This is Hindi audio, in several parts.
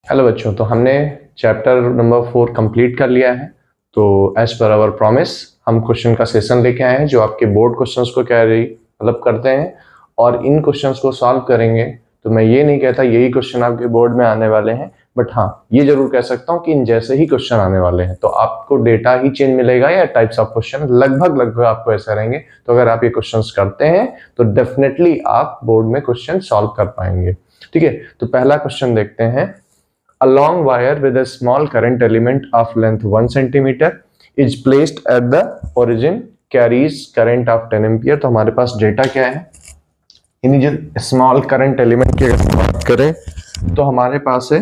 हेलो बच्चों, तो हमने चैप्टर नंबर 4 कंप्लीट कर लिया है। तो एज पर आवर प्रॉमिस हम क्वेश्चन का सेशन लेके आए हैं जो आपके बोर्ड क्वेश्चंस को कैरी करते हैं और इन क्वेश्चंस को सॉल्व करेंगे। तो मैं ये नहीं कहता यही क्वेश्चन आपके बोर्ड में आने वाले हैं, बट हाँ ये जरूर कह सकता हूँ कि इन जैसे ही क्वेश्चन आने वाले हैं। तो आपको डेटा ही चेंज मिलेगा या टाइप्स ऑफ क्वेश्चन लगभग आपको ऐसे रहेंगे। तो अगर आप ये क्वेश्चन करते हैं तो डेफिनेटली आप बोर्ड में क्वेश्चन सॉल्व कर पाएंगे। ठीक है, तो पहला क्वेश्चन देखते हैं। A long wire with a small current element of length 1 centimeter is placed at the origin, carries current of 10 ampere। तो हमारे पास डेटा क्या है, यानी जो स्मॉल करंट एलिमेंट की अगर बात करें तो हमारे पास है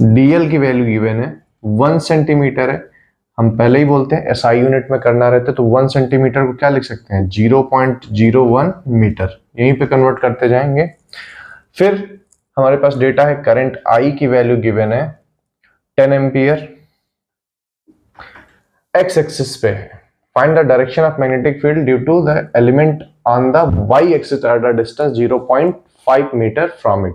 डीएल की वैल्यू गिवन है 1 सेंटीमीटर है। हम पहले ही बोलते हैं एसआई यूनिट में करना रहता है तो 1 सेंटीमीटर को क्या लिख सकते हैं 0.01 मीटर, यहीं पे कन्वर्ट करते जाएंगे। फिर हमारे पास डेटा है करंट आई की वैल्यू गिवन है 10 एम्पियर। एक्स एक्सिस पे find the direction of magnetic field due to the element on the Y axis at a distance 0.5 metre from it.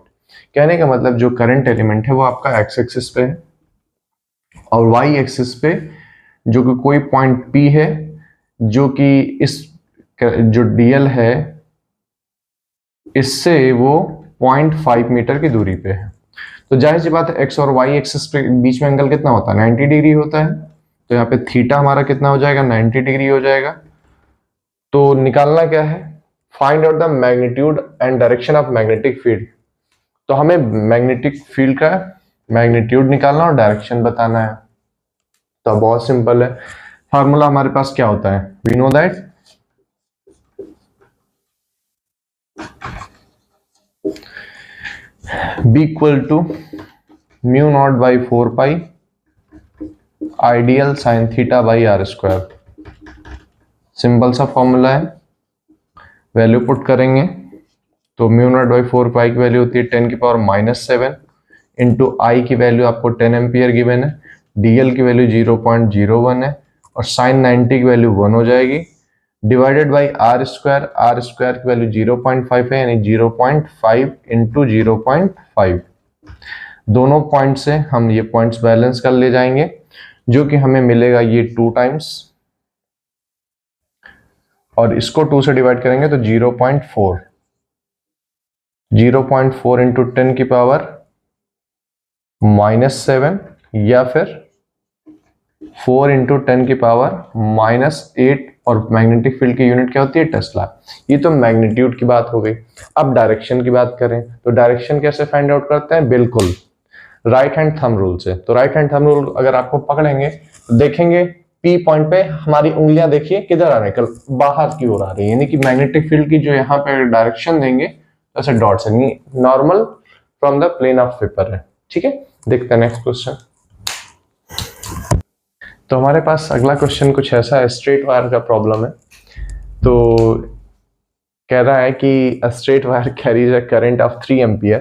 कहने का मतलब जो करंट एलिमेंट है वो आपका एक्स एक्सिस पे है और वाई एक्सिस पे जो कि कोई पॉइंट पी है जो कि इस जो डीएल है इससे वो 0.5 मीटर की दूरी पे है। तो जाहिर सी बात है एक्स और वाई एक्सिस पे बीच में एंगल कितना होता है 90 डिग्री होता है। तो यहाँ पे थीटा हमारा कितना हो जाएगा 90 डिग्री हो जाएगा। तो निकालना क्या है, find out the magnitude and direction of magnetic field. तो हमें मैग्नेटिक फील्ड का मैग्नीट्यूड निकालना और डायरेक्शन बताना है। तो बहुत सिंपल है, फार्मूला हमारे पास क्या होता है, we know that B equal to mu naught by 4 pi ideal sine theta by r square. Simple सा फॉर्मूला है, वैल्यू पुट करेंगे तो म्यू नॉट बाई 4 पाई की वैल्यू होती है 10 की पावर -7 इंटू आई की वैल्यू आपको 10 एम्पियर गिवन है, डीएल की वैल्यू 0.01 है और साइन 90 की वैल्यू 1 हो जाएगी, डिवाइडेड बाई आर स्क्वायर की वैल्यू 0.5 है यानी 0.5 इंटू 0.5। दोनों पॉइंट से हम ये पॉइंट्स बैलेंस कर ले जाएंगे जो कि हमें मिलेगा ये 2 टाइम्स और इसको 2 से डिवाइड करेंगे तो 0.4 इंटू 10 की पावर -7 या फिर 4 इंटू 10 की पावर -8 और मैग्नेटिक फील्ड की यूनिट क्या होती है टेस्ला। ये तो मैग्नीट्यूड की बात हो गई। अब डायरेक्शन की बात करें तो डायरेक्शन कैसे फाइंड आउट करते हैं, बिल्कुल राइट हैंड थंब रूल से। तो राइट हैंड थंब रूल अगर आपको पकड़ेंगे तो देखेंगे पी पॉइंट पे हमारी उंगलियां देखिए किधर आ रही है, बाहर की ओर आ रही है, यानी कि मैग्नेटिक फील्ड की जो यहाँ पे डायरेक्शन देंगे तो ऐसे डॉट से normal from the plane of paper है। ठीक है, देखते हैं नेक्स्ट क्वेश्चन। तो हमारे पास अगला क्वेश्चन कुछ ऐसा है, स्ट्रेट वायर का प्रॉब्लम है। तो कह रहा है कि a straight wire carries a current of 3 ampere.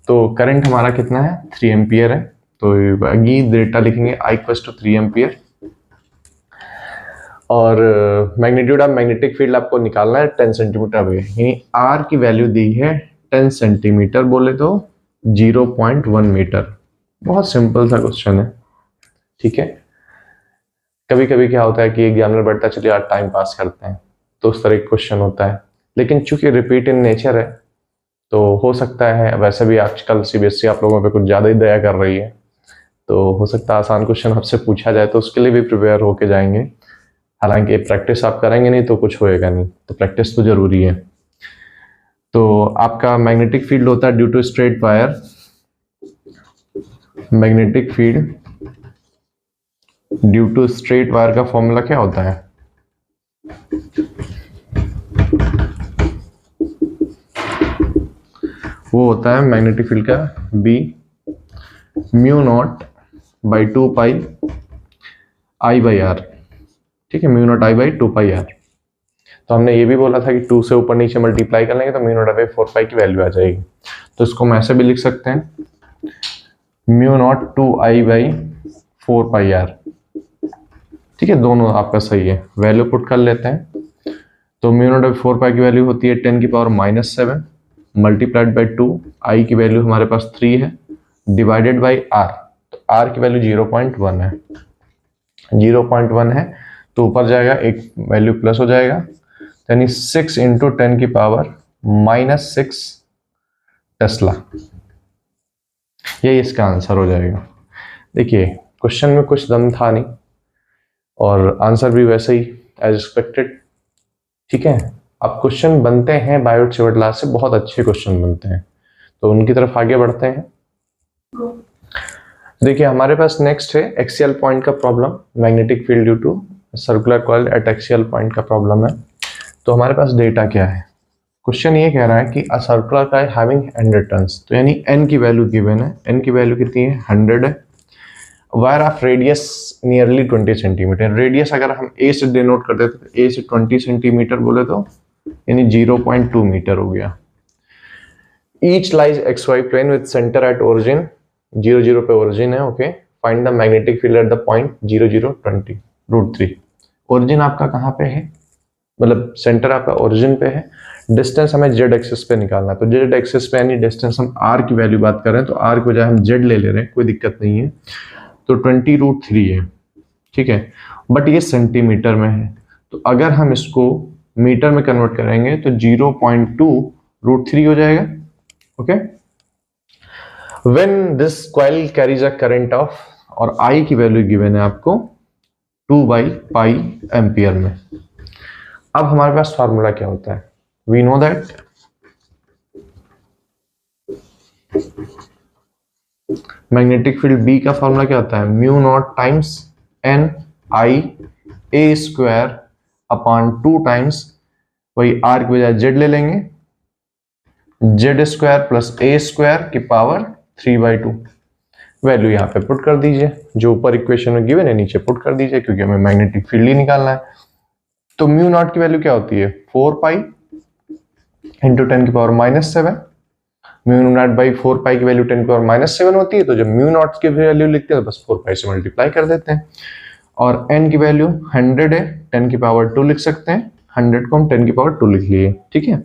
तो करंट हमारा कितना है 3 एम्पियर है। तो अगी डेटा लिखेंगे I इक्वल्स टू 3 एम्पियर और मैग्नीट्यूड ऑफ मैग्नेटिक फील्ड आपको निकालना है 10 सेंटीमीटर अवे, यानी R की वैल्यू दी है 10 सेंटीमीटर, बोले तो 0.1 मीटर। बहुत सिंपल सा क्वेश्चन है। ठीक है, कभी कभी क्या होता है कि एग्जामिनर बैठता है चलिए आज टाइम पास करते हैं तो उस तरह का क्वेश्चन होता है, लेकिन चूंकि रिपीट इन नेचर है तो हो सकता है, वैसे भी आजकल सीबीएसई आप लोगों पे कुछ ज़्यादा ही दया कर रही है तो हो सकता है आसान क्वेश्चन आपसे पूछा जाए तो उसके लिए भी प्रिपेयर होके जाएंगे। हालांकि प्रैक्टिस आप करेंगे नहीं तो कुछ होएगा नहीं, तो प्रैक्टिस तो जरूरी है। तो आपका मैग्नेटिक फील्ड होता है due to straight wire, magnetic field due to straight wire का फॉर्मूला क्या होता है, वो होता है मैग्नेटिक फील्ड का B mu naught by 2 pi I by r. ठीक है, mu naught I by 2 pi r. तो हमने ये भी बोला था कि 2 से ऊपर नीचे मल्टीप्लाई कर लेंगे तो म्यू नॉट बाई 4 पाई की वैल्यू आ जाएगी। तो इसको हम ऐसे भी लिख सकते हैं mu naught 2I by 4 pi r. ठीक है, दोनों आपका सही है, वैल्यू पुट कर लेते हैं। तो म्यू नॉट बाई 4 पाई की वैल्यू होती है 10 की पावर -7 मल्टीप्लाइड बाई 2, आई की वैल्यू हमारे पास 3 है, डिवाइडेड बाई आर, तो आर की वैल्यू 0.1 है, 0.1 है तो ऊपर जाएगा एक वैल्यू प्लस हो जाएगा, यानी 6 इंटू 10 की पावर -6 टेस्ला, ये इसका आंसर हो जाएगा। देखिए क्वेश्चन में कुछ दम था नहीं और आंसर भी वैसे ही एज एक्सपेक्टेड। ठीक है, अब क्वेश्चन बनते हैं बायोट सेवरट से, बहुत अच्छे क्वेश्चन बनते हैं, तो उनकी तरफ आगे बढ़ते हैं। देखिए हमारे पास नेक्स्ट है एक्सियल पॉइंट का problem, magnetic field due to circular coil at axial point का प्रॉब्लम है। तो हमारे पास डेटा क्या है, क्वेश्चन ये कह रहा है कि a circular coil having 100 turns, तो यानी n की वैल्यू गिवन है, n की वैल्यू कितनी है 100 है, wire of radius nearly 20 centimetre, radius अगर हम a से डिनोट कर देते तो a से 20 सेंटीमीटर बोले तो यानी 0.2 मीटर हो गया। Each lies XY plane with centre at origin, 0 0 पे ओरिजिन है, okay, find the magnetic field at the point 0 0 20 √3। Origin आपका कहाँ पे है, मतलब सेंटर आपका ओरिजिन पे है, डिस्टेंस हमें z एक्सिस पे निकालना है, तो z एक्सिस पे यानी डिस्टेंस हम r की वैल्यू बात कर रहे हैं तो r की बजाय हम z ले रहे हैं, कोई दिक्कत नहीं है, तो 20 √3 है, ठीक है, बट ये सेंटीमीटर में है, तो अगर हम इसको मीटर में कन्वर्ट करेंगे तो 0.2 √3 हो जाएगा, okay. When this coil carries a current of, और I की वैल्यू गिवन है आपको 2/π एम्पियर में। अब हमारे पास फार्मूला क्या होता है, we know that magnetic field B का फार्मूला क्या होता है, mu naught times n I a square upon 2 times, वही r की बजाय z ले लेंगे, z square plus a square की पावर 3/2, वैल्यू यहाँ पे पुट कर दीजिए, जो ऊपर इक्वेशन में गिवन है नीचे पुट कर दीजिए, क्योंकि हमें मैग्नेटिक फील्ड ही निकालना है। तो म्यू नॉट की वैल्यू क्या होती है 4π इंटू 10 की पावर -7, म्यू नॉट बाई 4π की वैल्यू 10 की पावर -7 होती है, तो जब म्यू नॉट की वैल्यू लिखते हैं तो बस 4π से मल्टीप्लाई कर देते हैं, और n की वैल्यू 100 है, 10 की पावर 2 लिख सकते हैं, 100 को हम 10 की पावर 2 लिख लिए, ठीक है,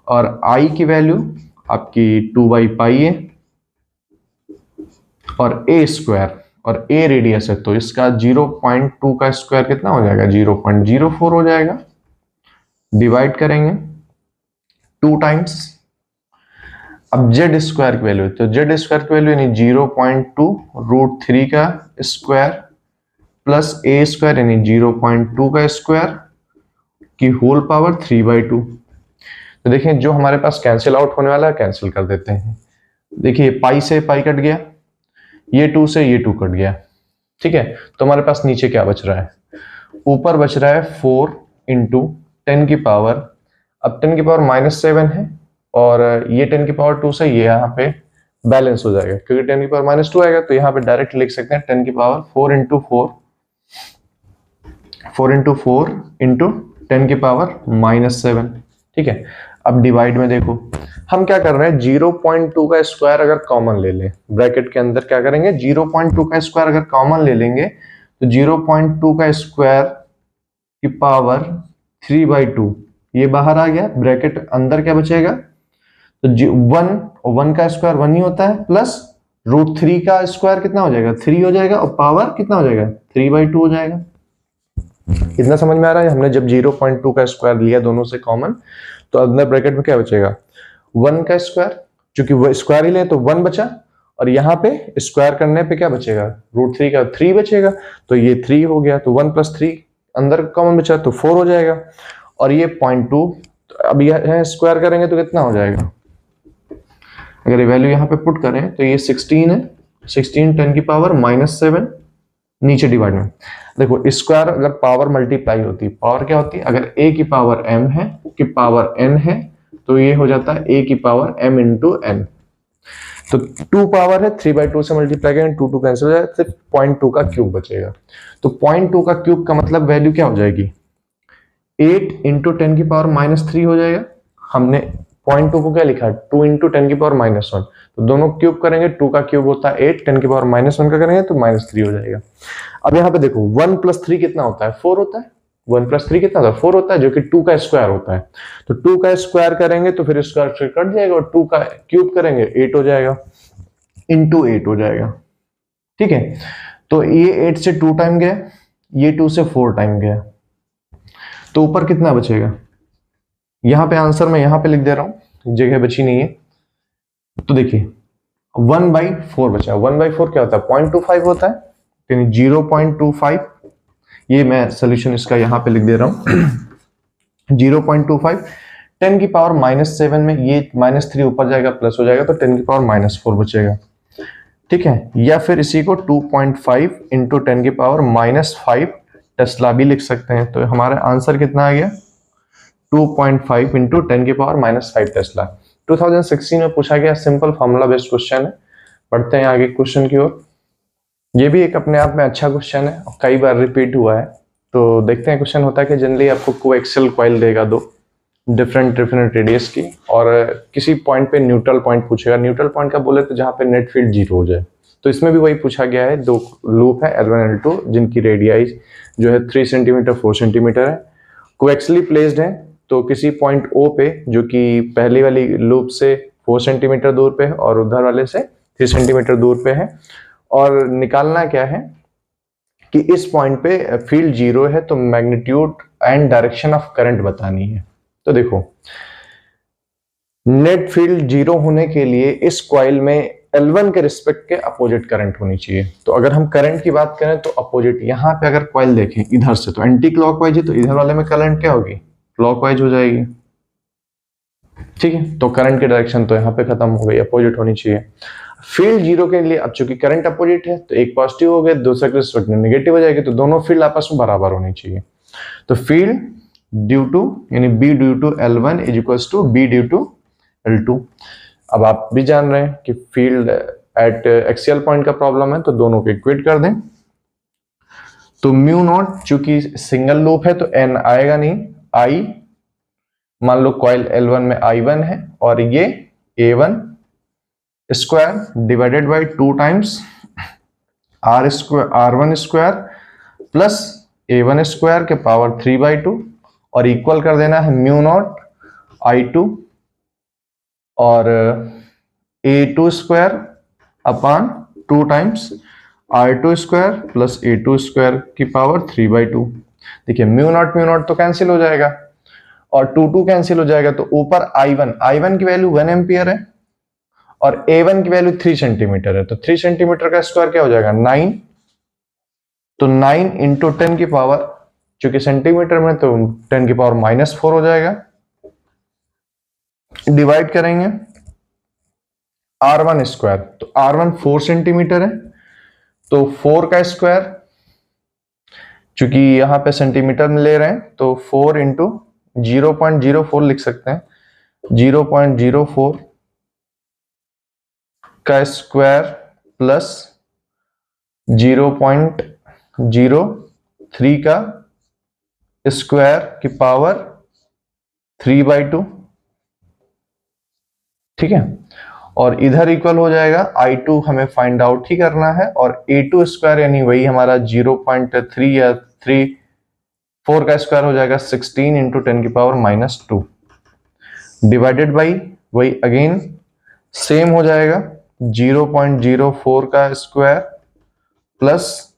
और I की वैल्यू आपकी 2/π है, और a स्क्वायर, और a रेडियस है तो इसका 0.2 का स्क्वायर कितना हो जाएगा 0.04 हो जाएगा, डिवाइड करेंगे 2 टाइम्स, अब z स्क्वायर की वैल्यू, तो z स्क्वायर की वैल्यू यानी 0.2 √3 का स्क्वायर प्लस a स्क्वायर यानी 0.2 का स्क्वायर की होल पावर 3/2। तो देखिए जो हमारे पास कैंसिल आउट होने वाला है कैंसिल कर देते हैं, देखिए पाई से पाई कट गया, ये 2 से ये 2 कट गया, ठीक है, तो हमारे पास नीचे क्या बच रहा है, ऊपर बच रहा है 4 इंटू 10 की पावर, अब 10 की पावर -7 है, और ये 10 की पावर 2 से ये यहाँ पे बैलेंस हो जाएगा, क्योंकि 10 की पावर -2 आएगा, तो यहाँ पे डायरेक्ट लिख सकते हैं 10 की पावर 4 इंटू 4 इंटू 10 की पावर -7, ठीक है। अब डिवाइड में देखो हम क्या कर रहे हैं, 0.2 का स्क्वायर अगर कॉमन ले लें, ब्रैकेट के अंदर क्या करेंगे 0.2 का स्क्वायर अगर कॉमन ले लेंगे तो 0.2 का स्क्वायर की पावर 3/2 ये बाहर आ गया, ब्रैकेट अंदर क्या बचेगा, तो 1 का स्क्वायर 1 ही होता है, प्लस √3 का स्क्वायर कितना हो जाएगा 3 हो जाएगा, और पावर कितना हो जाएगा 3/2 हो जाएगा। इतना समझ में आ रहा है, हमने जब 0.2 का स्क्वायर लिया दोनों से कॉमन, तो अंदर ब्रैकेट में क्या बचेगा 1 का स्क्वायर, चूंकि वो स्क्वायर ही ले तो 1 बचा, और यहाँ पे स्क्वायर करने पे क्या बचेगा √3 का 3 बचेगा, तो ये 3 हो गया, तो 1 + 3 अंदर कॉमन बचा तो 4 हो जाएगा, और ये 0.2, तो अब यह स्क्वायर करेंगे तो कितना हो जाएगा, अगर ये वैल्यू यहाँ पे पुट करें तो ये 16 है, 16 10 की पावर -7, नीचे डिवाइड में देखो स्क्वायर अगर पावर मल्टीप्लाई होती है, पावर क्या होती है, अगर a की पावर m है की पावर n है तो ये हो जाता है a की पावर m इंटू n, तो 2 पावर है 3/2 से मल्टीप्लाई करें 2 2 कैंसिल हो जाएगा, सिर्फ 0.2 का क्यूब बचेगा, तो 0.2 का क्यूब का मतलब वैल्यू क्या हो जाएगी 8 इंटू 10 की पावर -3 हो जाएगा, हमने 0.2 को क्या लिखा 2 इंटू 10 की पावर -1, तो दोनों क्यूब करेंगे 2 का क्यूब होता है 8, 10 की पावर -1 का करेंगे तो -3 हो जाएगा। अब यहाँ पे देखो 1 + 3 कितना होता है 4 होता है, 1+3 कितना होता है 4 होता है, जो कि 2 का स्क्वायर होता है। तो 2 का स्क्वायर करेंगे तो फिर स्क्वायर से कट जाएगा, और 2 का क्यूब करेंगे 8 हो जाएगा, इंटू 8 हो जाएगा। ठीक है, तो ये 8 से 2 टाइम गया, ये 2 से 4 टाइम गया, तो ऊपर कितना बचेगा? यहां पे आंसर मैं यहां पे लिख दे रहा हूं, जगह बची नहीं है। तो देखिए 1/4 बचा। 1/4 क्या होता है? 0.25 होता है, यानी 0.25। ये मैं सोल्यूशन इसका यहां पे लिख दे रहा हूं 0.25। 10 की पावर -7 में ये -3 ऊपर जाएगा, प्लस हो जाएगा, तो 10 की पावर -4 बचेगा। ठीक है, या फिर इसी को 2.5 इंटू 10 की पावर -5 टेस्ला भी लिख सकते हैं। तो हमारा आंसर कितना आ गया? 2.5 इंटू 10 की पावर -5 टेस्ला। 2016 में पूछा गया, सिंपल फॉर्मूला बेस्ड क्वेश्चन है। पढ़ते हैं आगे क्वेश्चन की ओर। ये भी एक अपने आप में अच्छा क्वेश्चन है, कई बार रिपीट हुआ है। तो देखते हैं क्वेश्चन होता है कि जनरली आपको कोएक्सियल कॉइल देगा दो डिफरेंट रेडियस की, और किसी पॉइंट पे न्यूट्रल पॉइंट पूछेगा। न्यूट्रल पॉइंट का बोले तो जहां पे नेट फील्ड 0 हो जाए। तो इसमें भी वही पूछा गया है, दो लूप है L1 L2 जिनकी रेडियाई जो है 3 सेंटीमीटर 4 सेंटीमीटर है, कोएक्सियली प्लेस्ड है। तो किसी पॉइंट O पे, जो कि पहली वाली लूप से 4 सेंटीमीटर दूर पे है और उधर वाले से 3 सेंटीमीटर दूर पे है, और निकालना क्या है कि इस पॉइंट पे फील्ड 0 है, तो magnitude and direction of current बतानी है। तो देखो नेट फील्ड 0 होने के लिए इस कॉइल में L1 के रिस्पेक्ट के अपोजिट करंट होनी चाहिए। तो अगर हम करंट की बात करें तो अपोजिट, यहां पे अगर कॉइल देखें इधर से तो एंटी क्लॉकवाइज है, तो इधर वाले में करंट क्या होगी? क्लॉकवाइज हो जाएगी। ठीक है, तो करंट की डायरेक्शन तो यहाँ पे खत्म हो गई, अपोजिट होनी चाहिए। फील्ड 0 के लिए अब चूंकि करंट अपोजिट है, तो एक पॉजिटिव हो गया, दूसरा के रिस्पेक्ट में नेगेटिव हो जाएगी, तो दोनों फील्ड आपस में बराबर होनी चाहिए। तो फील्ड ड्यू टू यानी B due to L1 is equals to B due to L2। अब आप भी जान रहे हैं कि फील्ड एट एक्सियल पॉइंट का प्रॉब्लम है, तो दोनों को इक्वेट कर दें। तो म्यू नॉट, चूंकि सिंगल लूप है तो n आएगा नहीं, I मान लो कॉइल L1 में I1 है, और ये A1 square divided by 2 times R1 square plus A1 square के पावर 3/2, और इक्वल कर देना है म्यू नॉट I2 और A2 square upon 2 times R2 square plus A2 square की पावर 3/2। देखिए म्यू नॉट तो कैंसिल हो जाएगा, और 2 कैंसिल हो जाएगा, तो ऊपर I1 की वैल्यू 1 एम्पियर है, और A1 की वैल्यू 3 सेंटीमीटर है। तो 3 सेंटीमीटर का स्क्वायर क्या हो जाएगा? 9। तो 9 इंटू 10 की पावर, चूंकि सेंटीमीटर में तो 10 की पावर -4 हो जाएगा। डिवाइड करेंगे R1 स्क्वायर, तो R1 4 सेंटीमीटर है, तो 4 का स्क्वायर, चूंकि यहां पे सेंटीमीटर में ले रहे हैं, तो 4 इंटू 0.04 लिख सकते हैं। 0.04 का स्क्वायर प्लस 0.03 का स्क्वायर की पावर 3/2। ठीक है, और इधर इक्वल हो जाएगा I2 हमें फाइंड आउट ही करना है, और A2 स्क्वायर यानी वही हमारा 0.3 या 4 का स्क्वायर हो जाएगा 16 इंटू 10 की पावर -2 डिवाइडेड बाई वही अगेन सेम हो जाएगा 0.04 का स्क्वायर प्लस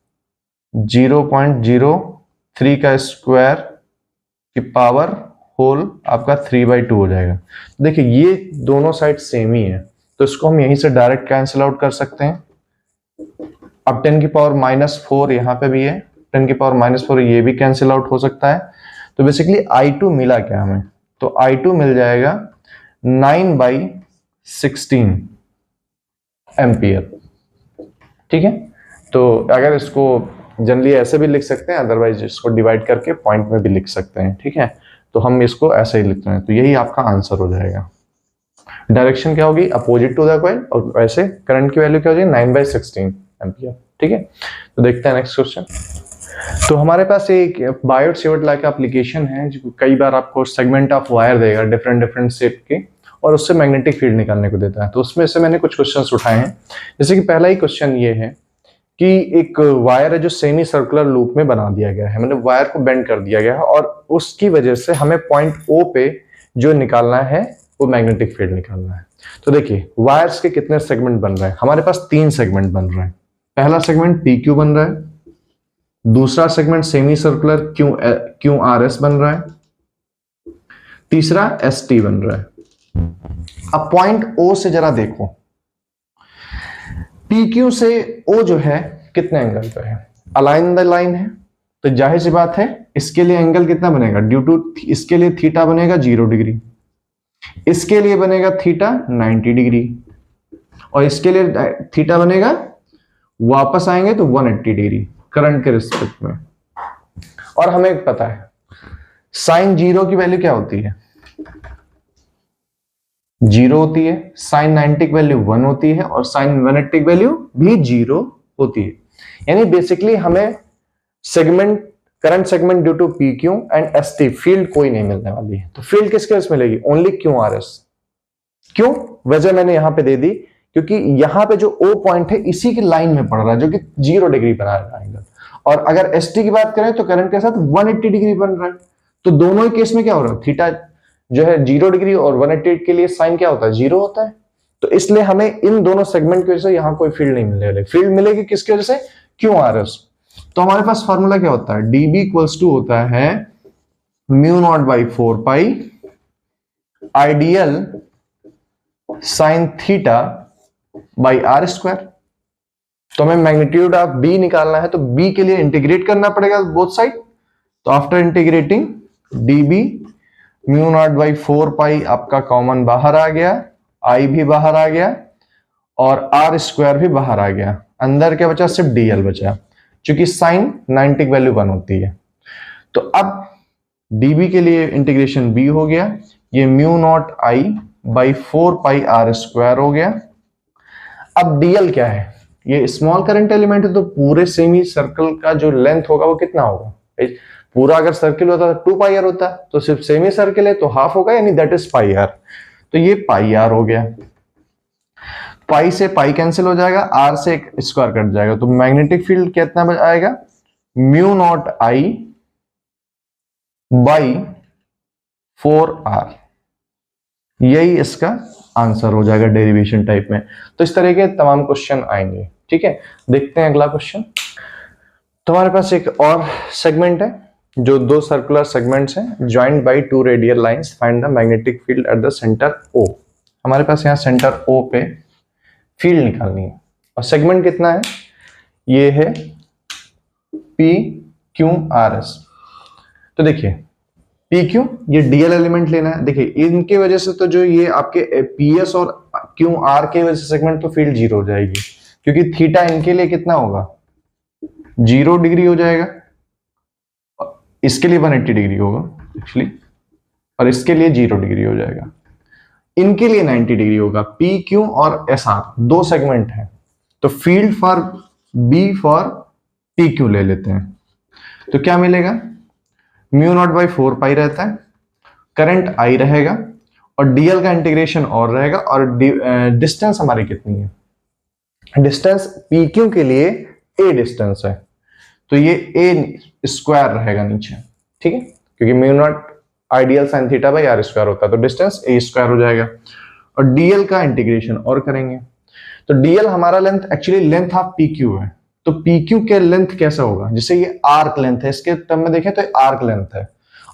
0.03 का स्क्वायर की पावर होल आपका 3/2 हो जाएगा। देखिए ये दोनों साइड सेम ही है, तो इसको हम यहीं से डायरेक्ट कैंसिल आउट कर सकते हैं। अब 10 की पावर -4 यहाँ पे भी है, 10 की पावर -4 ये भी कैंसिल आउट हो सकता है। तो बेसिकली I2 मिला क्या हमें? तो I2 मिल जाएगा 9/16 एम्पियर। ठीक है, तो अगर इसको जनरली ऐसे भी लिख सकते हैं, अदरवाइज इसको डिवाइड करके पॉइंट में भी लिख सकते हैं। ठीक है, तो हम इसको ऐसे ही लिखते हैं, तो यही आपका आंसर हो जाएगा। डायरेक्शन क्या होगी? अपोजिट टू द कॉइल, और वैसे करंट की वैल्यू क्या हो जाएगी? 9/16 एम्पियर। ठीक है, तो देखते हैं नेक्स्ट क्वेश्चन। तो हमारे पास एक बायोट सेवर्ट लॉ का एप्लीकेशन है, जो कई बार आपको सेगमेंट ऑफ वायर देगा डिफरेंट शेप के, और उससे मैग्नेटिक फील्ड निकालने को देता है। तो उसमें से मैंने कुछ क्वेश्चंस उठाए हैं। जैसे कि पहला ही क्वेश्चन ये है कि एक वायर है जो सेमी सर्कुलर लूप में बना दिया गया है, मतलब वायर को बेंड कर दिया गया है, और उसकी वजह से हमें पॉइंट O पे जो निकालना है वो मैग्नेटिक फील्ड निकालना है। तो देखिए वायर्स के कितने सेगमेंट बन रहे हैं, हमारे पास 3 सेगमेंट बन रहे हैं। पहला सेगमेंट PQ बन रहा है, दूसरा सेगमेंट सेमी सर्कुलर QRS बन रहा है, तीसरा ST बन रहा है। अब पॉइंट O से जरा देखो, PQ से O जो है कितने एंगल पे है, अलाइन द लाइन है, तो जाहिर सी बात है इसके लिए एंगल कितना बनेगा, ड्यू टू इसके लिए थीटा बनेगा 0 डिग्री, इसके लिए बनेगा थीटा 90 डिग्री, और इसके लिए थीटा बनेगा, वापस आएंगे तो 180 डिग्री करंट के रिस्पेक्ट में। और हमें पता है साइन 0 की वैल्यू क्या होती है, 0 होती है, साइन 90 की वैल्यू 1 होती है, और साइन 180 की वैल्यू भी 0 होती है। यानी बेसिकली हमें segment, current segment due to PQ and ST field कोई नहीं मिलने वाली है। तो फील्ड किसके केस मिलेगी, ओनली QRS। क्यों, वजह मैंने यहां पे दे दी, क्योंकि यहां पे जो O पॉइंट है इसी की लाइन में पड़ रहा है जो कि 0 डिग्री बना रहा है एंगल, और अगर ST की बात करें तो करंट के साथ 180 डिग्री बन रहा है। तो दोनों ही केस में क्या हो रहा है, थीटा जो है 0 डिग्री और 180 के लिए साइन क्या होता है, 0 होता है। तो इसलिए हमें इन दोनों सेगमेंट की वजह से यहां कोई फील्ड नहीं मिलने वाली, फील्ड मिलेगी किसकी वजह से, QRS। तो हमारे पास फॉर्मूला क्या होता है, dB इक्वल्स टू होता है mu naught by 4 pi ideal sine theta by R square. तो हमें मैग्नीट्यूड ऑफ B निकालना है, तो B के लिए इंटीग्रेट करना पड़ेगा बोथ साइड। तो after integrating dB mu naught by 4 pi आपका कॉमन बाहर आ गया, I भी बाहर आ गया, और R स्क्वायर भी बाहर आ गया, अंदर क्या बचा, सिर्फ DL बचा, क्योंकि साइन 90 की वैल्यू 1 होती है। तो अब dB के लिए इंटीग्रेशन B हो गया, ये mu naught I by 4 pi R square हो गया। अब DL क्या है, ये स्मॉल करंट एलिमेंट है, तो पूरे सेमी सर्कल का जो लेंथ होगा वो कितना होगा, पूरा अगर सर्किल होता तो 2 पाई आर होता, तो सिर्फ सेमी सर्किल है तो हाफ होगा, यानी दैट इज पाई आर। तो ये पाई आर हो गया, पाई से पाई कैंसिल हो जाएगा, आर से एक स्क्वायर कट जाएगा, तो मैग्नेटिक फील्ड कितना आएगा, mu naught I by 4R। यही इसका आंसर हो जाएगा डेरिवेशन टाइप में। तो इस तरह के तमाम क्वेश्चन आएंगे, ठीक है। देखते हैं अगला क्वेश्चन। तो हमारे पास एक और सेगमेंट है जो 2 सर्कुलर सेगमेंट्स हैं, joint by 2 radial lines, find the magnetic field at the centre O। हमारे पास यहाँ सेंटर O पे फील्ड निकालनी है, और सेगमेंट कितना है, ये है PQRS। तो देखिए PQ ये DL एलिमेंट लेना है, देखिए इनके वजह से तो जो ये आपके PS और QR के वजह से सेगमेंट तो फील्ड 0 हो जाएगी, क्योंकि थीटा इनके लिए कितना होगा, 0 डिग्री हो जाएगा, इसके लिए 180 डिग्री होगा एक्चुअली, और इसके लिए 0 डिग्री हो जाएगा, इनके लिए 90 डिग्री होगा। PQ और SR 2 सेगमेंट है, तो field for B for PQ ले लेते हैं, तो क्या मिलेगा, म्यू नॉट बाई 4 पाई रहता है, करंट I रहेगा, और DL का इंटीग्रेशन और रहेगा, और डिस्टेंस हमारी कितनी है, डिस्टेंस PQ के लिए A डिस्टेंस है, तो ये A स्क्वायर रहेगा नीचे, ठीक है, क्योंकि mu naught ideal sine theta by R square होता है, तो डिस्टेंस A स्क्वायर हो जाएगा, और DL का इंटीग्रेशन और करेंगे, तो DL हमारा length actually length of PQ है, तो PQ के लेंथ कैसा होगा, जैसे ये आर्क लेंथ है, इसके टर्म में देखें तो आर्क लेंथ है,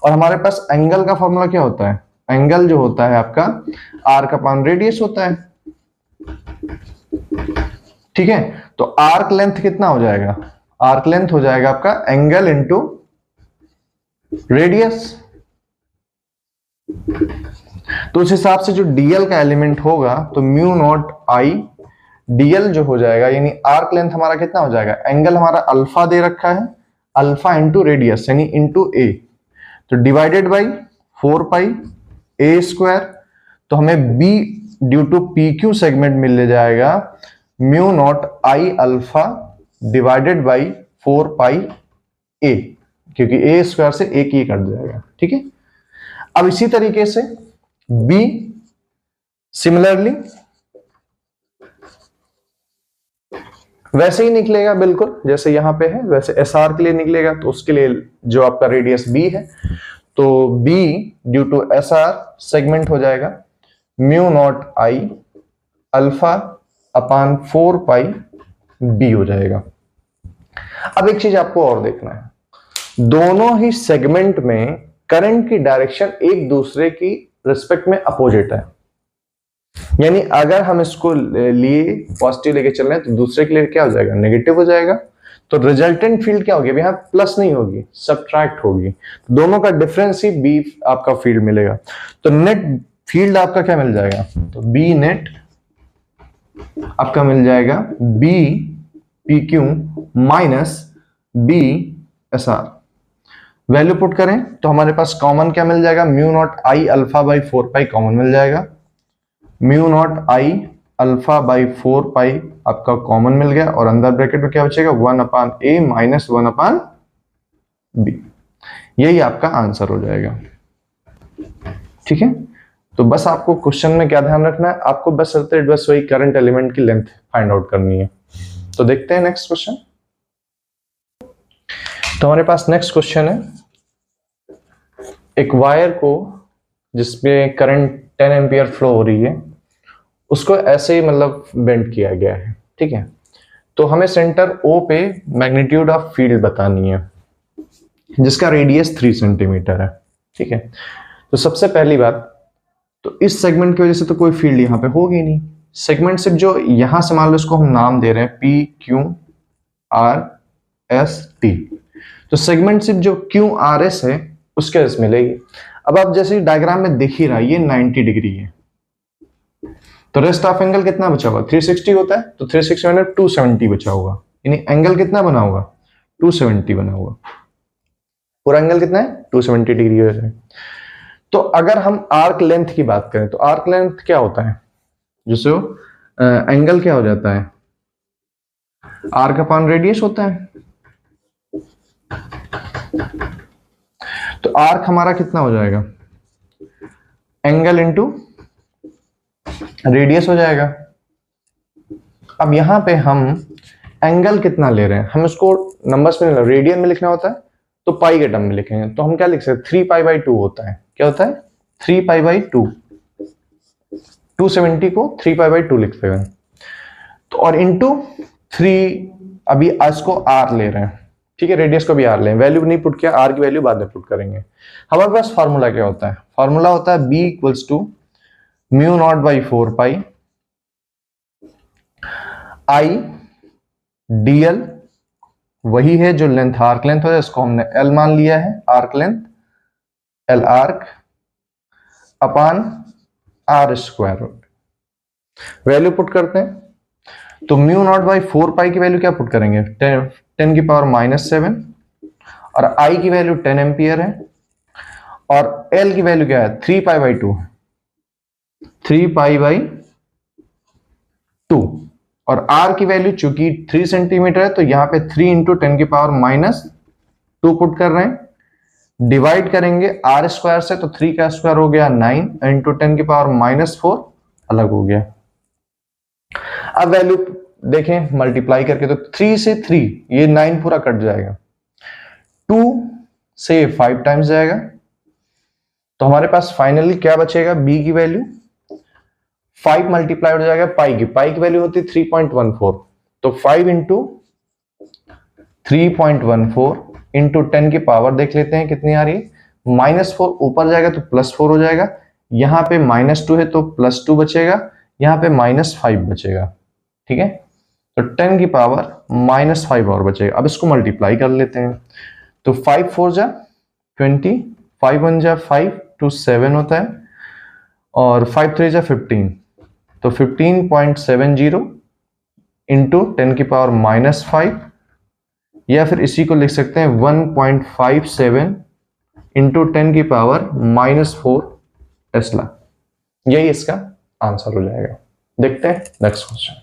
और हमारे पास एंगल का फॉर्मूला क्या होता है, एंगल जो होता है आपका आर्क अपॉन रेडियस होता है, ठीक है। तो आर्क लेंथ कितना हो जाएगा, आर्क लेंथ हो जाएगा आपका एंगल इंटू रेडियस। तो उस हिसाब से जो DL का एलिमेंट होगा, तो म्यू नॉट I DL जो हो जाएगा, यानी आर्क लेंथ हमारा कितना हो जाएगा, एंगल हमारा अल्फा दे रखा है, अल्फा इंटू रेडियस यानी इंटू A, तो divided by 4 pi A square, तो हमें B due to PQ segment मिल जाएगा mu naught I alpha divided by 4 pi A, क्योंकि A स्क्वायर से A की कट जाएगा, ठीक है। अब इसी तरीके से B सिमिलरली वैसे ही निकलेगा बिल्कुल जैसे यहाँ पे है, वैसे एस आर के लिए निकलेगा। तो उसके लिए जो आपका रेडियस बी है, तो b due to S R segment हो जाएगा mu naught I alpha upon 4 pi b हो जाएगा। अब एक चीज आपको और देखना है, दोनों ही सेगमेंट में करंट की डायरेक्शन एक दूसरे की रिस्पेक्ट में अपोजिट है। यानी अगर हम इसको लिए पॉजिटिव लेके चल रहे हैं तो दूसरे के लिए क्या हो जाएगा, नेगेटिव हो जाएगा। तो रिजल्टेंट फील्ड क्या होगी, यहां प्लस नहीं होगी, सबट्रैक्ट होगी। दोनों का डिफरेंस ही बी आपका फील्ड मिलेगा। तो नेट फील्ड आपका क्या मिल जाएगा, तो बी नेट आपका मिल जाएगा B P Q minus B S R. Value put करें तो हमारे पास कॉमन क्या मिल जाएगा, mu naught I alpha by 4 pi common मिल जाएगा। Mu naught I alpha by 4 pi आपका कॉमन मिल गया, और अंदर ब्रैकेट में क्या बचेगा, 1 अपान ए माइनस 1 अपान बी। यही आपका आंसर हो जाएगा। ठीक है, तो बस आपको क्वेश्चन में क्या ध्यान रखना है, आपको बस वही करंट एलिमेंट की लेंथ फाइंड आउट करनी है। तो देखते हैं नेक्स्ट क्वेश्चन। तो हमारे पास नेक्स्ट क्वेश्चन है, एक वायर को जिसमें करंट 10 एम्पियर फ्लो हो रही है, उसको ऐसे ही मतलब बेंड किया गया है। ठीक है, तो हमें सेंटर O पे मैग्नीट्यूड ऑफ फील्ड बतानी है जिसका रेडियस 3 सेंटीमीटर है। ठीक है, तो सबसे पहली बात, तो इस सेगमेंट की वजह से तो कोई फील्ड यहाँ पे होगी नहीं। सेगमेंट सिर्फ जो यहां से मान लो इसको हम नाम दे रहे हैं P Q R S T, तो सेगमेंट सिर्फ जो Q R S है उसके वजह से मिलेगी। अब आप जैसे डायग्राम में दिख ही रहा है ये 90 डिग्री है, तो रेस्ट ऑफ एंगल कितना बचा हुआ, 360 होता है, तो 360 मैंने 270 बचा होगा। यानी एंगल कितना बना होगा, 270 बना होगा। पूरा एंगल कितना है, 270 डिग्री है। तो अगर हम आर्क लेंथ की बात करें तो आर्क लेंथ क्या होता है, जिससे एंगल क्या हो जाता है, आर्क अपॉन रेडियस होता है। तो आर्क हमारा कितना हो जाएगा, एंगल इंटू रेडियस हो जाएगा। अब यहां पे हम एंगल कितना ले रहे हैं, हम इसको नंबर्स में रेडियन में लिखना होता है तो पाई के टर्म में लिखेंगे। तो हम क्या लिख सकते हैं, 3 पाई बाई 2 होता है। क्या होता है, 3 पाई बाई 2। 270 को 3 पाई बाई 2 लिखते हैं। तो और इंटू 3, अभी इसको आर ले रहे हैं। ठीक है, रेडियस को भी आर लें, वैल्यू नहीं पुट किया, आर की वैल्यू बाद में पुट करेंगे। हमारे पास फॉर्मूला क्या होता है, फॉर्मूला होता है B equals to mu naught by 4 pi I dl, वही है जो लेंथ आर्क लेंथ होता है, इसको हमने एल मान लिया है, arc length l arc upon r square. Value put करते हैं तो म्यू नॉट बाई 4 पाई की वैल्यू क्या पुट करेंगे, 10 की पावर -7, और आई की वैल्यू 10 एम्पियर है, और एल की वैल्यू क्या है, 3 पाई बाई 2, 3 पाई बाई 2, और आर की वैल्यू चूंकि 3 सेंटीमीटर है तो यहां पे 3 इंटू 10 की पावर -2 पुट कर रहे हैं। डिवाइड करेंगे आर स्क्वायर से, तो 3 का स्क्वायर हो गया 9 इंटू 10 की पावर -4 अलग हो गया। अब वैल्यू देखें मल्टीप्लाई करके, तो 3 से 3 ये 9 पूरा कट जाएगा, 2 से 5 टाइम्स जाएगा। तो हमारे पास फाइनली क्या बचेगा, बी की वैल्यू 5 मल्टीप्लाई हो जाएगा पाई की वैल्यू होती है 3.14, तो 5 इंटू 3.14 इंटू 10 की पावर देख लेते हैं कितनी आ रही है, -4 ऊपर जाएगा तो +4 हो जाएगा, यहां पे -2 है तो +2 बचेगा, यहां पे -5 बचेगा। ठीक है, तो 10 की पावर -5 और बचेगा। अब इसको मल्टीप्लाई कर लेते हैं, तो 5 4 जा 20, 5 1 जा 5 2 7 होता है, और 5 3 जा 15, तो 15.70 इंटू 10 की पावर -5, या फिर इसी को लिख सकते हैं 1.57 इंटू 10 की पावर -4 टेस्ला। यही इसका आंसर हो जाएगा। देखते हैं नेक्स्ट क्वेश्चन।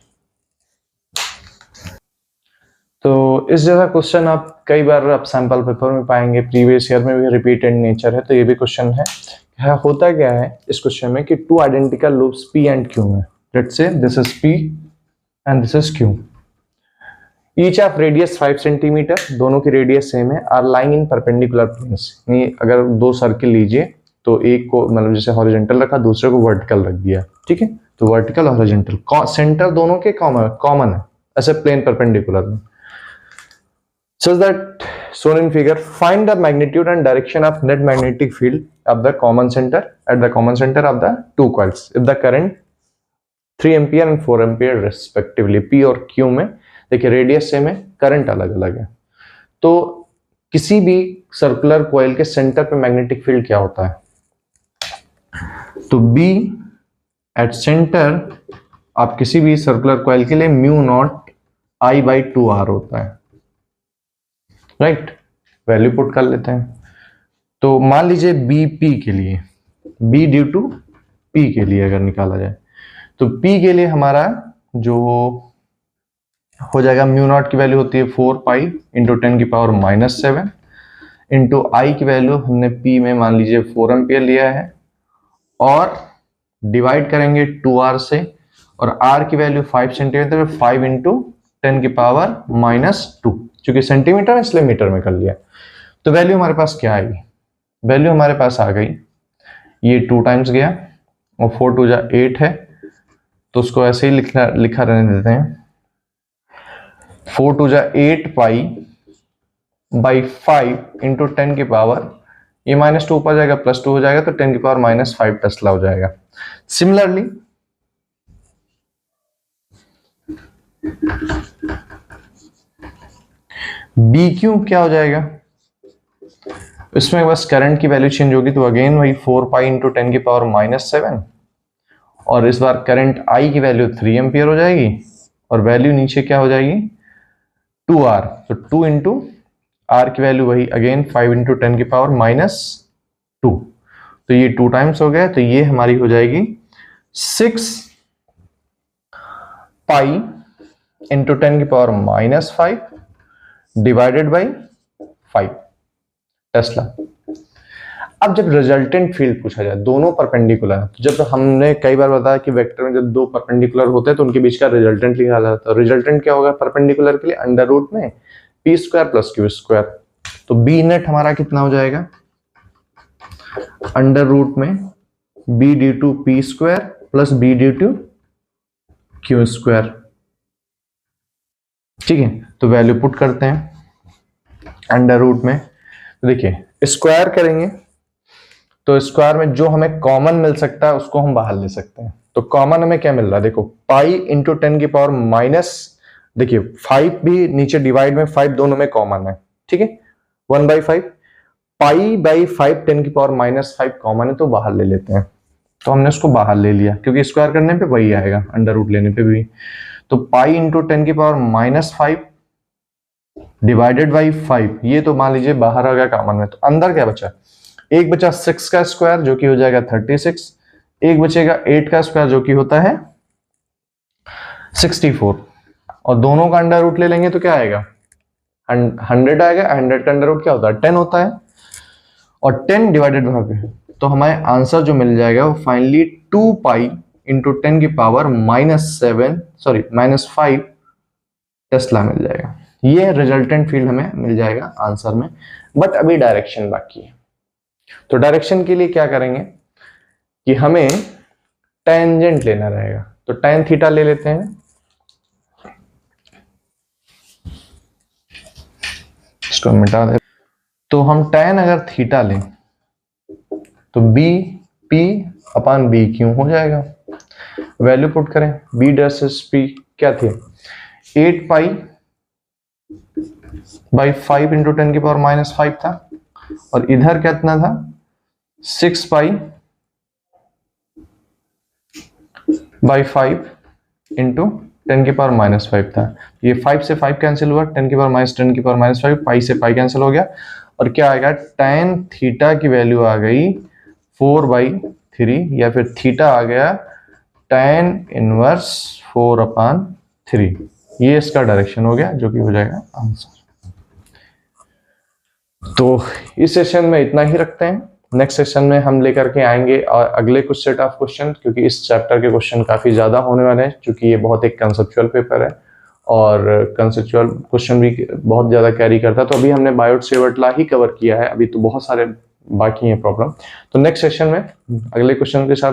तो इस जैसा क्वेश्चन आप कई बार आप सैंपल पेपर में पाएंगे, प्रीवियस ईयर में भी रिपीटेड नेचर है। तो ये भी क्वेश्चन है, होता क्या है इस क्वेश्चन में कि 2 identical loops P and Q में, let's say this is P and this is Q। Each of radius 5 centimetre, दोनों की रेडियस सेम है, are lying in perpendicular planes. अगर दो सर्किल लीजिए तो एक को मतलब जैसे हॉरिजॉन्टल रखा, दूसरे को वर्टिकल रख दिया, ठीक है, तो वर्टिकल और हॉरिजॉन्टल, सेंटर दोनों के कॉमन है ऐसे प्लेन परपेंडिकुलर में। So that shown in figure, find the magnitude and direction of net magnetic field of the common center at the common center of the two coils if the current 3 ampere and 4 ampere respectively। P और Q में देखिए रेडियस सेम है, करंट अलग अलग है, तो किसी भी सर्कुलर कॉइल के सेंटर पे मैग्नेटिक फील्ड क्या होता है, तो B एट सेंटर आप किसी भी सर्कुलर कॉइल के लिए म्यू नॉट I/2R होता है, राइट। वैल्यू पुट कर लेते हैं, तो मान लीजिए BP के लिए, B ड्यू टू P के लिए अगर निकाला जाए तो P के लिए हमारा जो हो जाएगा, म्यू नॉट की वैल्यू होती है 4 पाई इंटू 10⁻⁻7 इंटू I की वैल्यू हमने P में मान लीजिए 4 एम्पियर लिया है, और डिवाइड करेंगे 2R से, और R की वैल्यू 5 सेंटीमीटर, 5 इंटू 10⁻⁻2, क्योंकि सेंटीमीटर है इसलिए मीटर में कर लिया। तो वैल्यू हमारे पास क्या आएगी, वैल्यू हमारे पास आ गई, ये 2 टाइम्स गया और 4 2 जा 8 है, तो उसको ऐसे ही लिखा रहने देते हैं, 4 2 जा 8 पाई बाई 5 इंटू 10 की पावर, ये -2 ऊपर जाएगा +2 हो जाएगा, तो 10⁻⁻5 टेस्ला हो जाएगा। सिमिलरली BQ क्या हो जाएगा, इसमें बस करंट की वैल्यू चेंज होगी, तो अगेन वही 4 पाई इंटू 10⁻⁻7, और इस बार करंट I की वैल्यू 3 एम्पियर हो जाएगी, और वैल्यू नीचे क्या हो जाएगी 2R, तो 2 इंटू R की वैल्यू वही अगेन 5 इंटू 10⁻⁻2, तो ये 2 टाइम्स हो गया, तो ये हमारी हो जाएगी 6 pi into 10⁻⁻5 divided by 5 Tesla. अब जब रिजल्टेंट फील्ड पूछा जाए, दोनों परपेंडिकुलर है, तो जब हमने कई बार बताया कि वेक्टर में जब दो परपेंडिकुलर होते हैं तो उनके बीच का रिजल्टेंट निकाला जाता है। रिजल्टेंट क्या होगा परपेंडिकुलर के लिए, अंडर रूट में p² + q², तो b नेट हमारा कितना हो जाएगा, अंडर रूट में b due to p² plus b due to q², ठीक है। तो वैल्यू पुट करते हैं अंडर रूट में, तो देखिए स्क्वायर करेंगे तो स्क्वायर में जो हमें कॉमन मिल सकता है उसको हम बाहर ले सकते हैं। तो कॉमन हमें क्या मिल रहा है, देखो पाई इंटू 10⁻⁻, देखिए 5 भी नीचे डिवाइड में 5 दोनों में कॉमन है, ठीक है, 1/5 पाई बाई 5 10⁻⁻5 कॉमन है, तो बाहर ले लेते हैं। तो हमने उसको बाहर ले लिया क्योंकि स्क्वायर करने पे वही आएगा, अंडर रूट लेने पे भी। तो पाई इंटू 10⁻⁻5 डिवाइडेड बाई 5, ये तो मान लीजिए बाहर आ गया कॉमन में, तो अंदर क्या बचा, एक बचा 6 का स्क्वायर जो कि हो जाएगा 36, एक बचेगा 8 का स्क्वायर जो कि होता है 64, और दोनों का अंडर रूट ले लेंगे तो क्या आएगा 100 आएगा। 100 का अंडर रूट क्या होता है 10 होता है, और 10 डिवाइडेड बाई, तो हमारे आंसर जो मिल जाएगा वो फाइनली 2 पाई इंटू 10⁻⁻5 टेस्ला मिल जाएगा। ये रिजल्टेंट फील्ड हमें मिल जाएगा आंसर में। बट अभी डायरेक्शन बाकी है, तो डायरेक्शन के लिए क्या करेंगे कि हमें टेंजेंट लेना रहेगा, तो tan थीटा ले लेते हैं, इसको मिटा दे। तो हम tan अगर थीटा लें तो BP/BQ हो जाएगा। वैल्यू पुट करें, B वर्सेस P क्या थे 8 पाई बाई 5 इंटू 10⁻⁻5 था, और इधर कितना था 6 पाई बाई 5 इंटू 10⁻⁻5 था। ये 5 से 5 कैंसिल हुआ, 10⁻⁻5 पाई से पाई कैंसिल हो गया, और क्या आएगा tan थीटा की वैल्यू आ गई 4/3, या फिर थीटा आ गया tan इनवर्स 4/3। ये इसका डायरेक्शन हो गया जो कि हो जाएगा आंसर। तो इस सेशन में इतना ही रखते हैं, नेक्स्ट सेशन में हम लेकर के आएंगे और अगले कुछ सेट ऑफ क्वेश्चन, क्योंकि इस चैप्टर के क्वेश्चन काफी ज्यादा होने वाले हैं, क्योंकि ये बहुत एक कंसेप्चुअल पेपर है और कंसेप्चुअल क्वेश्चन भी बहुत ज़्यादा कैरी करता है। तो अभी हमने बायोट-सेवर्ट-ला ही कवर किया है, अभी तो बहुत सारे बाकी हैं प्रॉब्लम। तो नेक्स्ट सेशन में अगले क्वेश्चन के साथ